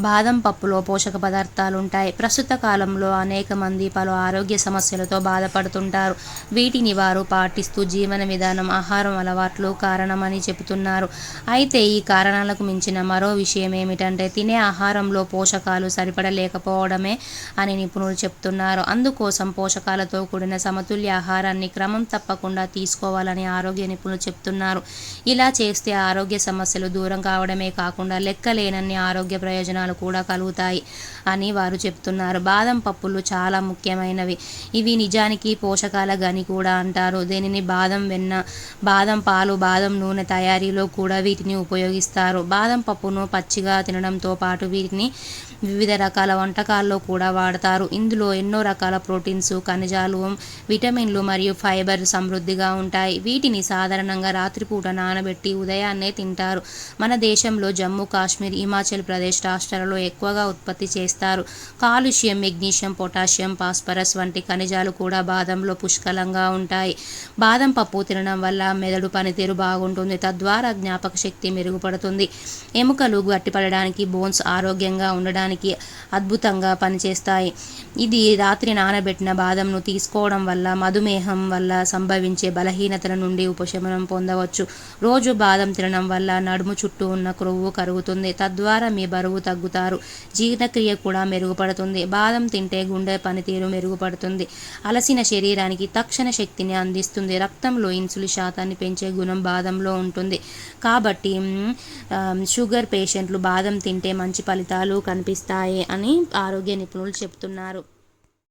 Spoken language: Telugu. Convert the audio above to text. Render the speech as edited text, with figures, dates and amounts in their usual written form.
బాదం పప్పులో పోషక పదార్థాలుంటాయి. ప్రస్తుత కాలంలో అనేక మంది పలు ఆరోగ్య సమస్యలతో బాధపడుతుంటారు. వీటిని వారు పాటిస్తూ జీవన విధానం, ఆహారం అలవాట్లు కారణమని చెబుతున్నారు. అయితే ఈ కారణాలకు మించిన మరో విషయం ఏమిటంటే తినే ఆహారంలో పోషకాలు సరిపడలేకపోవడమే అని నిపుణులు చెప్తున్నారు. అందుకోసం పోషకాలతో కూడిన సమతుల్య ఆహారాన్ని క్రమం తప్పకుండా తీసుకోవాలని ఆరోగ్య నిపుణులు చెప్తున్నారు. ఇలా చేస్తే ఆరోగ్య సమస్యలు దూరం కావడమే కాకుండా లెక్కలేనన్ని ఆరోగ్య ప్రయోజనాలు కూడా కలుగుతాయి అని వారు చెప్తున్నారు. బాదం పప్పులు చాలా ముఖ్యమైనవి. ఇవి నిజానికి పోషకాల గని కూడా అంటారు. దీనిని బాదం వెన్న, బాదం పాలు, బాదం నూనె తయారీలో కూడా వీటిని ఉపయోగిస్తారు. బాదం పప్పును పచ్చిగా తినడంతో పాటు వీటిని వివిధ రకాల వంటకాల్లో కూడా వాడతారు. ఇందులో ఎన్నో రకాల ప్రోటీన్స్, ఖనిజాలు, విటమిన్లు మరియు ఫైబర్ సమృద్ధిగా ఉంటాయి. వీటిని సాధారణంగా రాత్రిపూట నానబెట్టి ఉదయాన్నే తింటారు. మన దేశంలో జమ్మూ కాశ్మీర్, హిమాచల్ ప్రదేశ్ రాష్ట్రాలలో ఎక్కువగా ఉత్పత్తి చేస్తారు. కాల్షియం, మెగ్నీషియం, పొటాషియం, ఫాస్ఫరస్ వంటి ఖనిజాలు కూడా బాదంలో పుష్కలంగా ఉంటాయి. బాదం పప్పు తినడం వల్ల మెదడు పనితీరు బాగుంటుంది. తద్వారా జ్ఞాపక శక్తి మెరుగుపడుతుంది. ఎముకలు గట్టిపడడానికి, బోన్స్ ఆరోగ్యంగా ఉండడానికి అద్భుతంగా పనిచేస్తాయి. ఇది రాత్రి నానబెట్టిన బాదంను తీసుకోవడం వల్ల మధుమేహం వల్ల సంభవించే బలహీనతల నుండి ఉపశమనం పొందవచ్చు. రోజు బాదం తినడం వల్ల నడుము చుట్టూ ఉన్న క్రొవ్వు కరుగుతుంది. తద్వారా మీ బరువు తగ్గుతారు. జీర్ణక్రియ కూడా మెరుగుపడుతుంది. బాదం తింటే గుండె పనితీరు మెరుగుపడుతుంది. అలసిన శరీరానికి తక్షణ శక్తిని అందిస్తుంది. రక్తంలో ఇన్సులిన్ శాతాన్ని పెంచే గుణం బాదంలో ఉంటుంది. కాబట్టి షుగర్ పేషెంట్లు బాదం తింటే మంచి ఫలితాలు కనిపిస్తాయి అని ఆరోగ్య నిపుణులు చెప్తున్నారు.